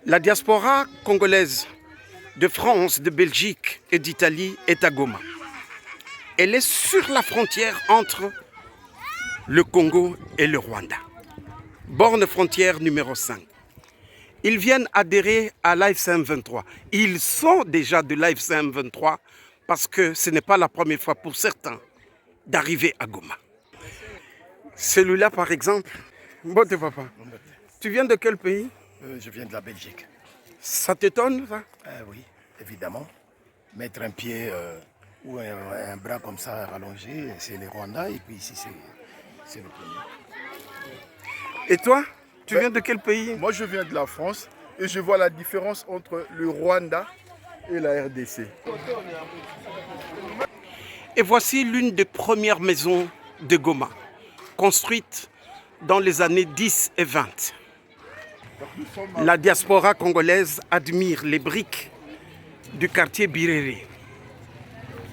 La diaspora congolaise de France, de Belgique et d'Italie est à Goma. Elle est sur la frontière entre le Congo et le Rwanda. Borne frontière numéro 5. Ils viennent adhérer à l'AFC 23. Ils sont déjà de l'AFC 23 parce que ce n'est pas la première fois pour certains d'arriver à Goma. Celui-là par exemple, Mbote papa, tu viens de quel pays? Je viens de la Belgique. Ça t'étonne ça? Oui, évidemment. Mettre un pied ou un bras comme ça rallongé, c'est le Rwanda et puis ici c'est le Congo. Et toi, tu viens de quel pays? Moi je viens de la France et je vois la différence entre le Rwanda et la RDC. Et voici l'une des premières maisons de Goma, construite dans les années 10 et 20. La diaspora congolaise admire les briques du quartier Birere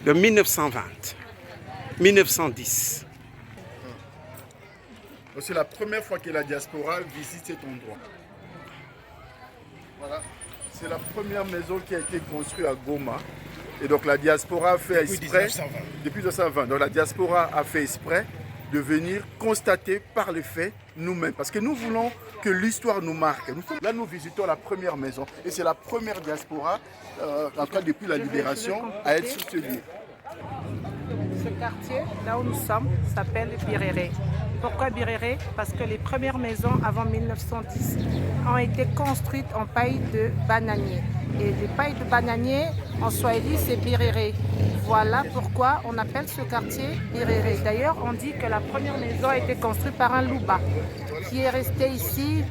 de 1920-1910. C'est la première fois que la diaspora visite cet endroit. Voilà. C'est la première maison qui a été construite à Goma. Et donc la diaspora a fait exprès, depuis 1920. Donc la diaspora a fait exprès de venir constater par les faits nous-mêmes. Parce que nous voulons que l'histoire nous marque. Là, nous visitons la première maison. Et c'est la première diaspora, en tout cas depuis la libération, à être sur ce lieu. Ce quartier, là où nous sommes, s'appelle Birere. Pourquoi Birere? Parce que les premières maisons avant 1910 ont été construites en paille de bananier. Et les pailles de bananier, en swahili, c'est Birere. Voilà pourquoi on appelle ce quartier Birere. D'ailleurs, on dit que la première maison a été construite par un Luba, qui est resté ici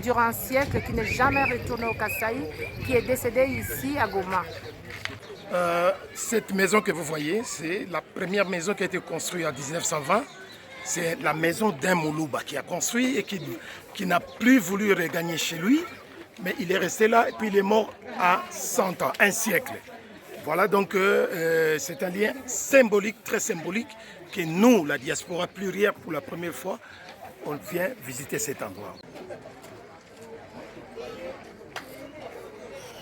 durant un siècle, qui n'est jamais retourné au Kasaï, qui est décédé ici à Goma. Cette maison que vous voyez, c'est la première maison qui a été construite en 1920. C'est la maison d'un Moulouba qui a construit et qui n'a plus voulu regagner chez lui. Mais il est resté là et puis il est mort à 100 ans, un siècle. Voilà donc c'est un lien symbolique, très symbolique, que nous, la diaspora plurielle, pour la première fois, on vient visiter cet endroit.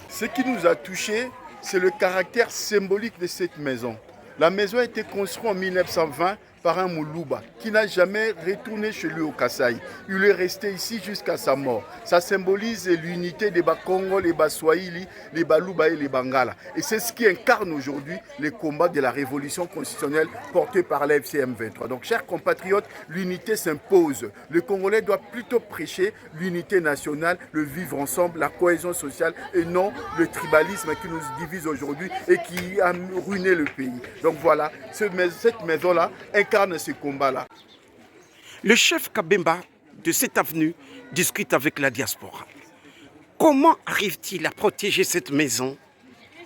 Ce qui nous a touchés, c'est le caractère symbolique de cette maison. La maison a été construite en 1920 par un Moulouba qui n'a jamais retourné chez lui au Kasaï. Il est resté ici jusqu'à sa mort. Ça symbolise l'unité des Bakongo, les Baswahili, les Baluba et les Bangala. Et c'est ce qui incarne aujourd'hui les combats de la révolution constitutionnelle portée par la FCM 23. Donc, chers compatriotes, l'unité s'impose. Le Congolais doit plutôt prêcher l'unité nationale, le vivre ensemble, la cohésion sociale et non le tribalisme qui nous divise aujourd'hui et qui a ruiné le pays. Donc voilà, cette maison-là incarne ce combat-là. Le chef Kabemba de cette avenue discute avec la diaspora. Comment arrive-t-il à protéger cette maison?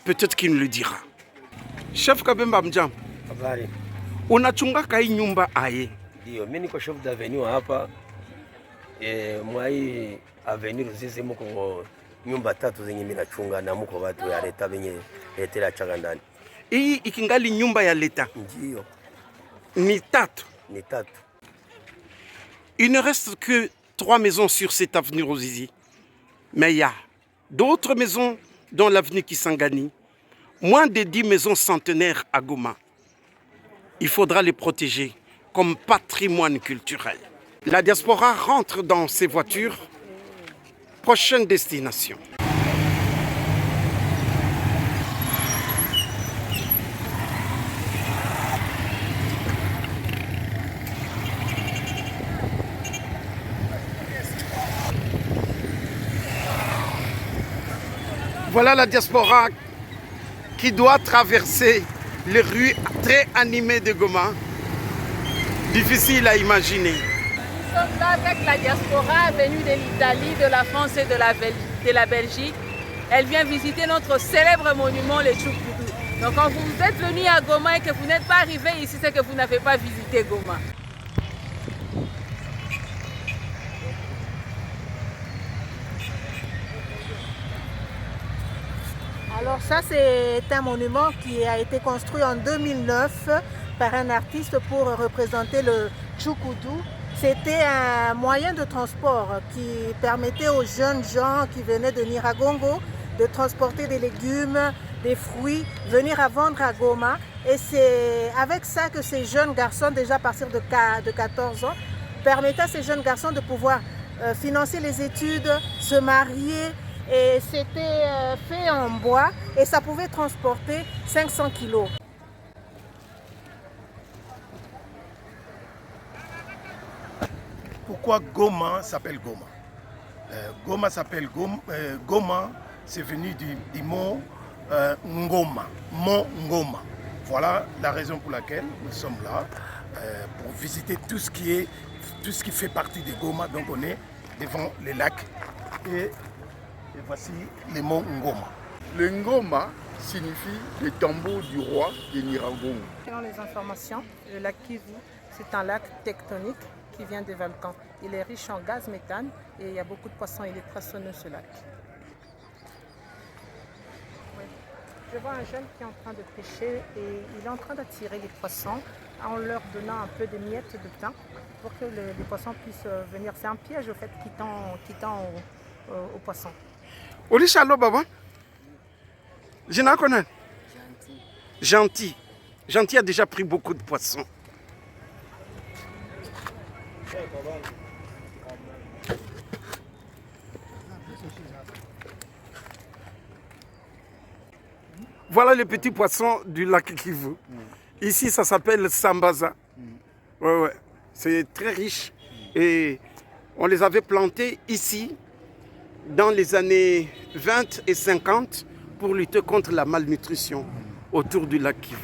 Peut-être qu'il nous le dira. Chef Kabemba Mjam, Habari. unachungaka hii nyumba aye? Ndio, mimi niko chef d'avenue hapa. Mwa hii avenue Ruzizi muko nyumba tatu zenye mimi nachunga na muko watu ya leta benye letela changa ndani. Hii ikingali nyumba ya leta? Ndio. Ni tatu. Ni tatu. Il ne reste que 3 maisons sur cette avenue Ruzizi. Mais il y a d'autres maisons dans l'avenue Kisangani. Moins de 10 maisons centenaires à Goma. Il faudra les protéger comme patrimoine culturel. La diaspora rentre dans ses voitures. Prochaine destination. Voilà la diaspora qui doit traverser les rues très animées de Goma. Difficile à imaginer. Nous sommes là avec la diaspora venue de l'Italie, de la France et de la Belgique. Elle vient visiter notre célèbre monument, le Tchoukoudou. Donc quand vous êtes venu à Goma et que vous n'êtes pas arrivé ici, c'est que vous n'avez pas visité Goma. Alors ça, c'est un monument qui a été construit en 2009 par un artiste pour représenter le Tchoukoudou C'était un moyen de transport qui permettait aux jeunes gens qui venaient de Niragongo de transporter des légumes, des fruits, venir à vendre à Goma. Et c'est avec ça que ces jeunes garçons, déjà à partir de 14 ans, permettaient à ces jeunes garçons de pouvoir financer les études, se marier. Et c'était fait en bois et ça pouvait transporter 500 kilos. Pourquoi Goma s'appelle Goma? Goma s'appelle Goma. Goma, c'est venu du mot Ngoma, mont Ngoma. Voilà la raison pour laquelle nous sommes là, pour visiter tout ce qui fait partie de Goma. Donc on est devant les lacs et voici les monts Ngoma. Le Ngoma signifie le tambour du roi de Niragongo. Selon les informations, le lac Kivu, c'est un lac tectonique qui vient des volcans. Il est riche en gaz méthane et il y a beaucoup de poissons. Il est poissonneux ce lac. Oui. Je vois un jeune qui est en train de pêcher et il est en train d'attirer les poissons en leur donnant un peu de miettes de pain pour que les poissons puissent venir. C'est un piège au fait qui tend aux poissons. Olisha allo baba. Jina connais. Gentil. Gentil a déjà pris beaucoup de poissons. Voilà les petits poissons du lac Kivu. Ici, ça s'appelle Sambaza. Ouais. C'est très riche. Et on les avait plantés ici dans les années 20 et 50 pour lutter contre la malnutrition autour du lac Kivu.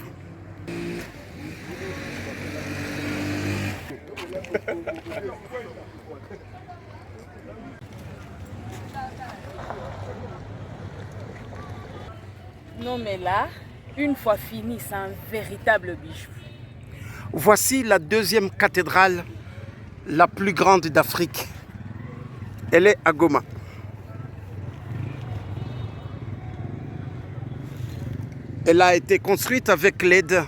Non mais là, une fois fini, c'est un véritable bijou. Voici la deuxième cathédrale la plus grande d'Afrique. Elle est à Goma. Elle a été construite avec l'aide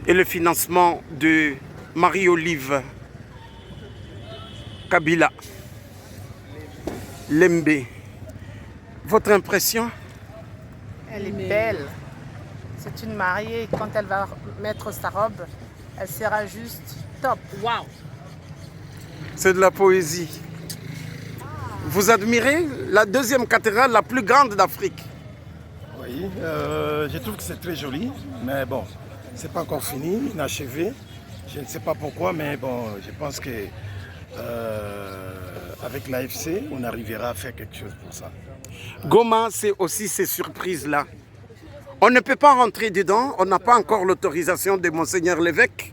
et le financement de Marie-Olive Kabila Lembe. Votre impression? Elle est belle. C'est une mariée. Quand elle va mettre sa robe, elle sera juste top. Waouh! C'est de la poésie. Vous admirez la deuxième cathédrale la plus grande d'Afrique? Oui, je trouve que c'est très joli, mais bon, c'est pas encore fini, inachevé. Je ne sais pas pourquoi, mais bon, je pense que avec l'AFC, on arrivera à faire quelque chose pour ça. Goma, c'est aussi ces surprises-là. On ne peut pas rentrer dedans, on n'a pas encore l'autorisation de Monseigneur l'évêque.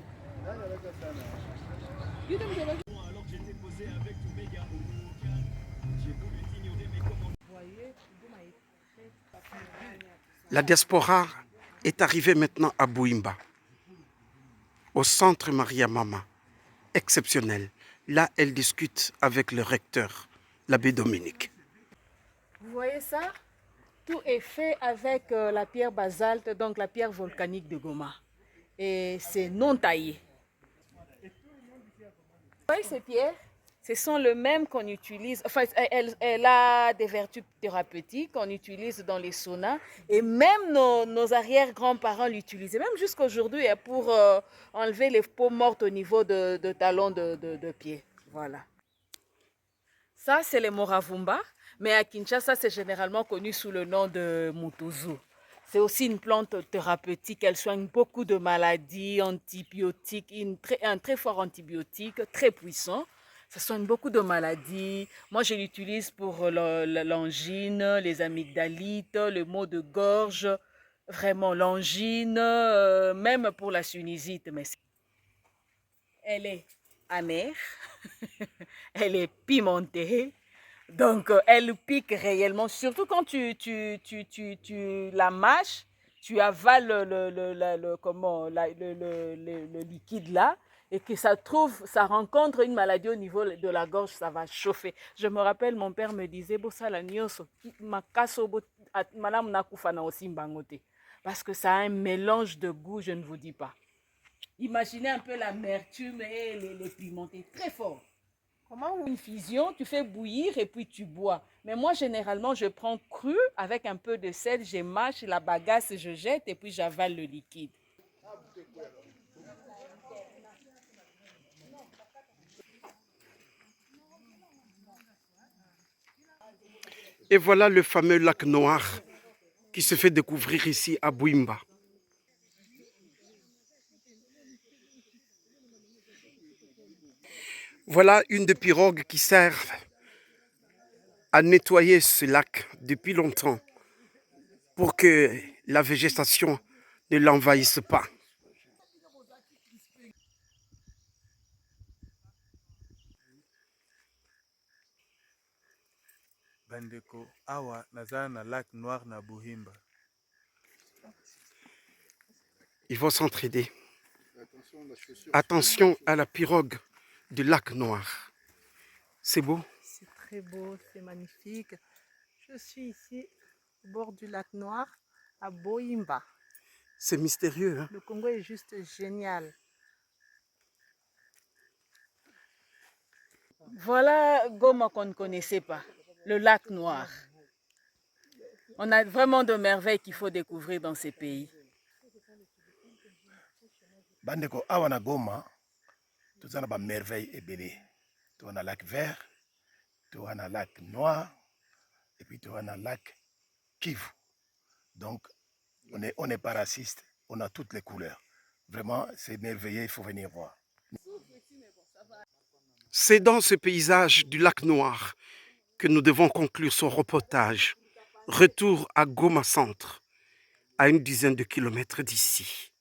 La diaspora est arrivée maintenant à Bouimba, au centre Maria Mama, exceptionnel. Là, elle discute avec le recteur, l'abbé Dominique. Vous voyez ça? Tout est fait avec la pierre basalte, donc la pierre volcanique de Goma. Et c'est non taillé. Vous voyez ces pierres? Ce sont les mêmes qu'on utilise. Enfin, elle a des vertus thérapeutiques qu'on utilise dans les saunas. Et même nos arrière-grands-parents l'utilisaient, même jusqu'à aujourd'hui, pour enlever les peaux mortes au niveau de talons de pied. Voilà. Ça, c'est les Moravumba. Mais à Kinshasa, c'est généralement connu sous le nom de Mutuzu. C'est aussi une plante thérapeutique. Elle soigne beaucoup de maladies, antibiotiques, un très fort antibiotique, très puissant. Ça soigne beaucoup de maladies. Moi, je l'utilise pour l'angine, les amygdalites, le maux de gorge, vraiment l'angine, même pour la sinusite. Mais elle est amère, elle est pimentée. Donc, elle pique réellement, surtout quand tu la mâches, tu avales le liquide là, et que ça rencontre une maladie au niveau de la gorge, ça va chauffer. Je me rappelle, mon père me disait, parce que ça a un mélange de goût, je ne vous dis pas. Imaginez un peu l'amertume et les pimentés, très fort. Comment une fusion, tu fais bouillir et puis tu bois. Mais moi, généralement, je prends cru avec un peu de sel, je mâche la bagasse, je jette et puis j'avale le liquide. Et voilà le fameux lac noir qui se fait découvrir ici à Bouimba. Voilà une des pirogues qui sert à nettoyer ce lac depuis longtemps pour que la végétation ne l'envahisse pas. Bandeko, awa naza na lac noir na Buhimba. Ils vont s'entraider. Attention à la pirogue du lac noir. C'est beau? C'est très beau, c'est magnifique. Je suis ici au bord du lac Noir à Boimba. C'est mystérieux, hein? Le Congo est juste génial. Voilà Goma qu'on ne connaissait pas, le lac Noir. On a vraiment de merveilles qu'il faut découvrir dans ces pays. Bandeko, awa na Goma, tout ça na merveille ebele. Tu as un lac vert, tu as un lac noir, et puis tu as un lac Kivu. Donc, on n'est pas raciste, on a toutes les couleurs. Vraiment, c'est merveilleux, il faut venir voir. C'est dans ce paysage du lac Noir que nous devons conclure ce reportage. Retour à Goma Centre, à une dizaine de kilomètres d'ici.